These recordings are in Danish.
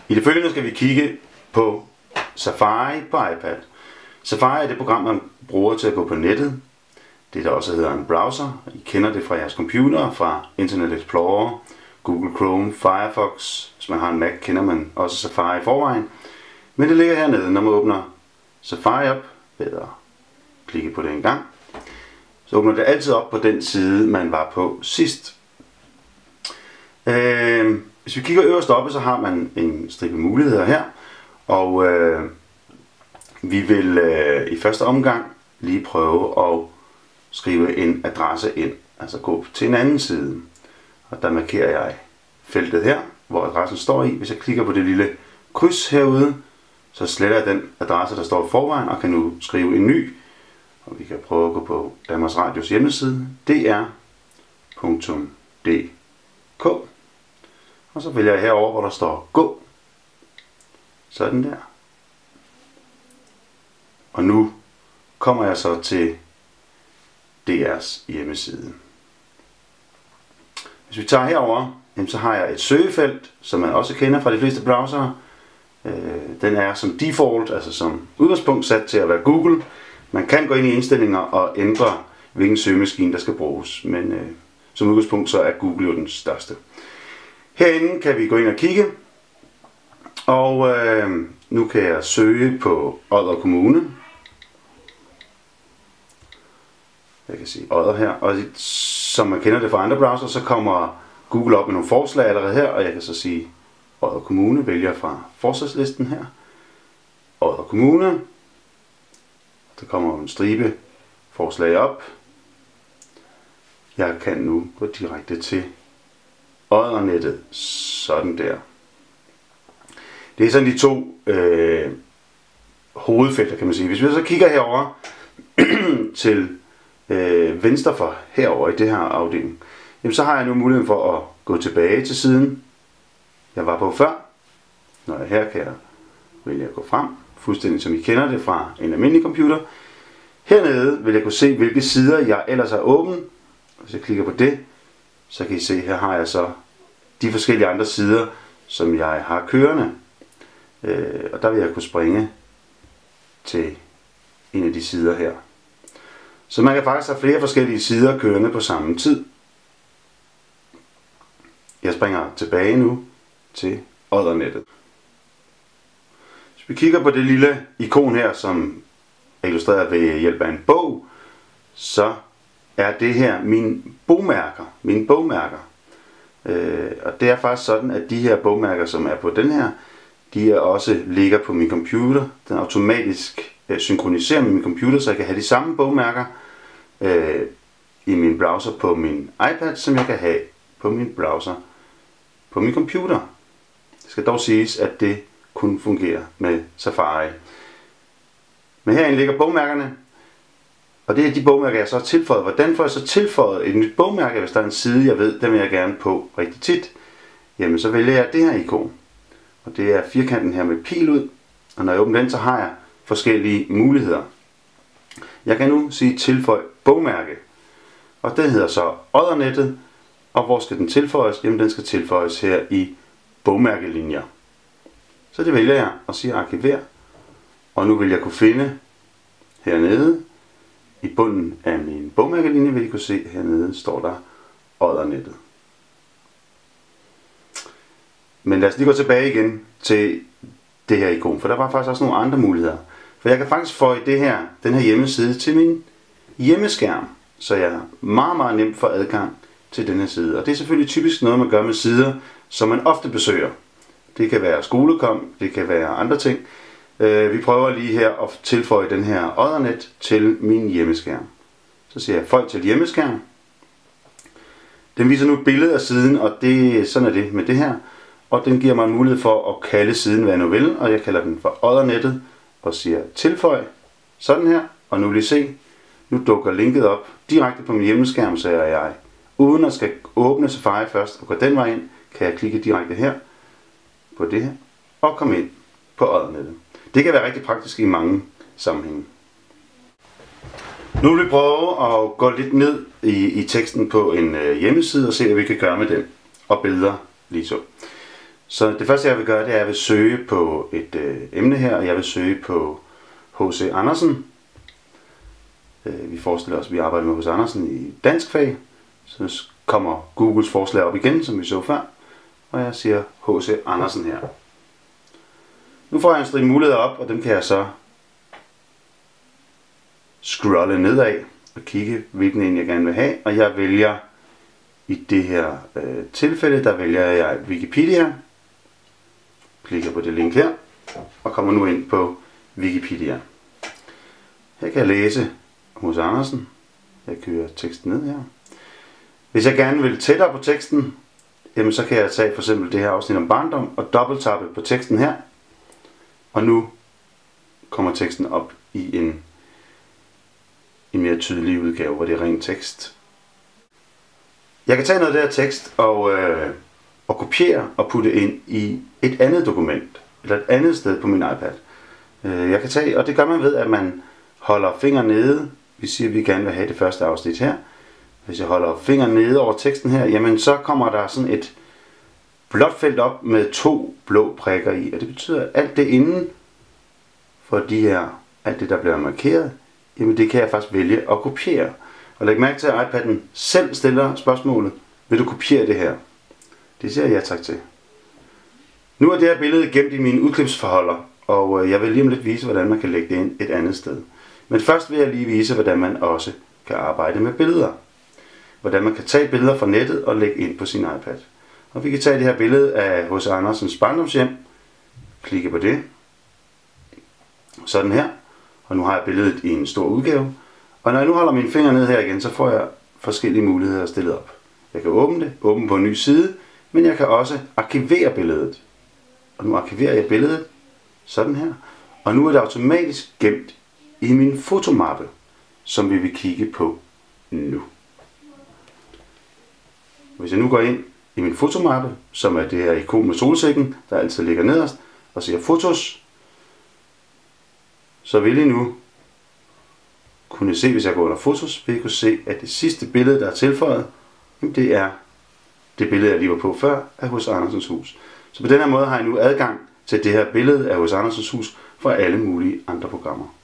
I det følgende skal vi kigge på Safari på iPad. Safari er det program, man bruger til at gå på nettet. Det der også hedder en browser. I kender det fra jeres computer, fra Internet Explorer, Google Chrome, Firefox. Hvis man har en Mac, kender man også Safari i forvejen. Men det ligger hernede, når man åbner Safari op ved at klikke på det en gang. Så åbner det altid op på den side, man var på sidst. Hvis vi kigger øverst oppe, så har man en stribe muligheder her. Og vi vil i første omgang lige prøve at skrive en adresse ind. Altså gå til en anden side. Og der markerer jeg feltet her, hvor adressen står i. Hvis jeg klikker på det lille kryds herude, så sletter jeg den adresse, der står i forvejen, og kan nu skrive en ny. Og vi kan prøve at gå på Danmarks Radios hjemmeside, dr.dk. Og så vælger jeg herover, hvor der står gå. Sådan der. Og nu kommer jeg så til DR's hjemmeside. Hvis vi tager herover, så har jeg et søgefelt, som man også kender fra de fleste browsere. Den er som default, altså som udgangspunkt sat til at være Google. Man kan gå ind i indstillinger og ændre, hvilken søgemaskine der skal bruges, men som udgangspunkt så er Google jo den største. Herinde kan vi gå ind og kigge, og nu kan jeg søge på Odder Kommune. Jeg kan sige Odder her, og som man kender det fra andre browser, så kommer Google op med nogle forslag allerede her, og jeg kan så sige Odder Kommune, vælger fra forslagslisten her. Odder Kommune. Der kommer en stribe forslag op. Jeg kan nu gå direkte til Oddernettet. Sådan der. Det er sådan de to hovedfelter, kan man sige. Hvis vi så kigger herover til venstre for herover i det her afdeling, jamen så har jeg nu muligheden for at gå tilbage til siden, jeg var på før. Når jeg her kan jeg vælge at gå frem, fuldstændig som I kender det fra en almindelig computer. Hernede vil jeg kunne se, hvilke sider jeg ellers har åbent. Hvis jeg klikker på det, så kan I se, her har jeg så de forskellige andre sider, som jeg har kørende. Og der vil jeg kunne springe til en af de sider her. Så man kan faktisk have flere forskellige sider kørende på samme tid. Jeg springer tilbage nu til Oddernettet. Hvis vi kigger på det lille ikon her, som er illustreret ved hjælp af en bog, så er det her mine bogmærker. Og det er faktisk sådan, at de her bogmærker, som er på den her, de er også ligger på min computer. Den automatisk synkroniserer med min computer, så jeg kan have de samme bogmærker i min browser på min iPad, som jeg kan have på min browser på min computer. Det skal dog siges, at det kun fungerer med Safari. Men herinde ligger bogmærkerne, og det er de bogmærker, jeg så har tilføjet. Hvordan får jeg så tilføjet et nyt bogmærke, hvis der er en side, jeg ved, den vil jeg gerne på rigtig tit? Jamen så vælger jeg det her ikon, og det er firkanten her med pil ud, og når jeg åbner den, så har jeg forskellige muligheder. Jeg kan nu sige tilføj bogmærke, og den hedder så Oddernettet, og hvor skal den tilføjes? Jamen den skal tilføjes her i bogmærkelinjer. Så det vælger jeg og siger arkiver, og nu vil jeg kunne finde hernede i bunden af min bogmærkelinje, vil I kunne se hernede står der Oddernettet. Men lad os lige gå tilbage igen til det her ikon, for der var faktisk også nogle andre muligheder. For jeg kan faktisk få den her hjemmeside til min hjemmeskærm, så jeg meget nemt får adgang til denne side. Og det er selvfølgelig typisk noget, man gør med sider, som man ofte besøger. Det kan være Skolekom, det kan være andre ting. Vi prøver lige her at tilføje den her Oddernet til min hjemmeskærm. Så siger jeg føj til hjemmeskærm. Den viser nu et billede af siden, og sådan er det med det her. Og den giver mig en mulighed for at kalde siden, hvad jeg nu vil, og jeg kalder den for Oddernettet og siger tilføj. Sådan her, og nu vil I se, nu dukker linket op direkte på min hjemmeskærm, så jeg uden at skal åbne Safari først og gå den vej ind, kan jeg klikke direkte her på det her og komme ind på Oddernettet. Det kan være rigtig praktisk i mange sammenhænge. Nu vil vi prøve at gå lidt ned i teksten på en hjemmeside og se, hvad vi kan gøre med den. Og billeder lige så. Så det første jeg vil gøre, det er, at jeg vil søge på et emne her, og jeg vil søge på H.C. Andersen. Vi forestiller os, at vi arbejder med H.C. Andersen i dansk fag. Så kommer Googles forslag op igen, som vi så før. Og jeg siger H.C. Andersen her. Nu får jeg en stribe muligheder op, og dem kan jeg så scrolle nedad og kigge, hvilken en jeg gerne vil have. Og jeg vælger i det her tilfælde, der vælger jeg Wikipedia. Klikker på det link her, og kommer nu ind på Wikipedia. Her kan jeg læse H.C. Andersen. Jeg kører teksten ned her. Hvis jeg gerne vil tættere på teksten, jamen så kan jeg tage for eksempel det her afsnit om barndom og dobbelttappe på teksten her. Og nu kommer teksten op i en mere tydelig udgave, hvor det er ren tekst. Jeg kan tage noget af det her tekst og kopiere og putte ind i et andet dokument, eller et andet sted på min iPad. Jeg kan tage, og det gør man ved, at man holder fingeren nede. Vi siger, at vi gerne vil have det første afsnit her. Hvis jeg holder fingeren nede over teksten her, jamen så kommer der sådan et blåt felt op med 2 blå prikker i. Og det betyder, at alt det inden for de her, alt det der bliver markeret, jamen det kan jeg faktisk vælge at kopiere. Og læg mærke til, at iPad'en selv stiller spørgsmålet, vil du kopiere det her? Det siger jeg ja tak til. Nu er det her billede gemt i mine udklipsforholder, og jeg vil lige om lidt vise, hvordan man kan lægge det ind et andet sted. Men først vil jeg lige vise, hvordan man også kan arbejde med billeder. Hvordan man kan tage billeder fra nettet og lægge ind på sin iPad. Og vi kan tage det her billede af H.C. Andersens barndomshjem. Klikke på det. Sådan her. Og nu har jeg billedet i en stor udgave. Og når jeg nu holder mine fingre ned her igen, så får jeg forskellige muligheder stillet op. Jeg kan åbne det, åbne på en ny side, men jeg kan også arkivere billedet. Og nu arkiverer jeg billedet sådan her. Og nu er det automatisk gemt i min fotomappe, som vi vil kigge på nu. Hvis jeg nu går ind i min fotomappe, som er det her ikon med solsikken, der altid ligger nederst, og siger fotos, så vil I nu kunne se, hvis jeg går under fotos, vil I kunne se, at det sidste billede, der er tilføjet, det er det billede, jeg lige var på før, af H.C. Andersens hus. Så på den her måde har jeg nu adgang til det her billede af H.C. Andersens hus fra alle mulige andre programmer.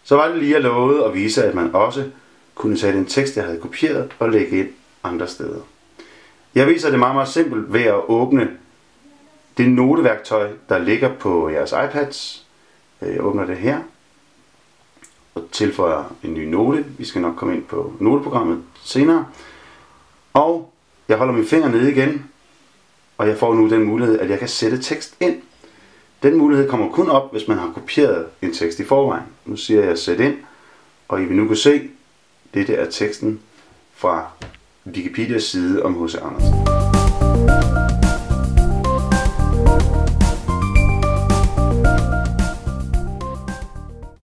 Så var det lige at love at vise, at man også kunne tage den tekst, jeg havde kopieret, og lægge ind andre steder. Jeg viser det meget, meget simpelt ved at åbne det noteværktøj, der ligger på jeres iPads. Jeg åbner det her og tilføjer en ny note. Vi skal nok komme ind på noteprogrammet senere. Og jeg holder mine fingre nede igen, og jeg får nu den mulighed, at jeg kan sætte tekst ind. Den mulighed kommer kun op, hvis man har kopieret en tekst i forvejen. Nu siger jeg sæt ind, og I vil nu kunne se, det er teksten fra Wikipedias side om H.C. Andersen.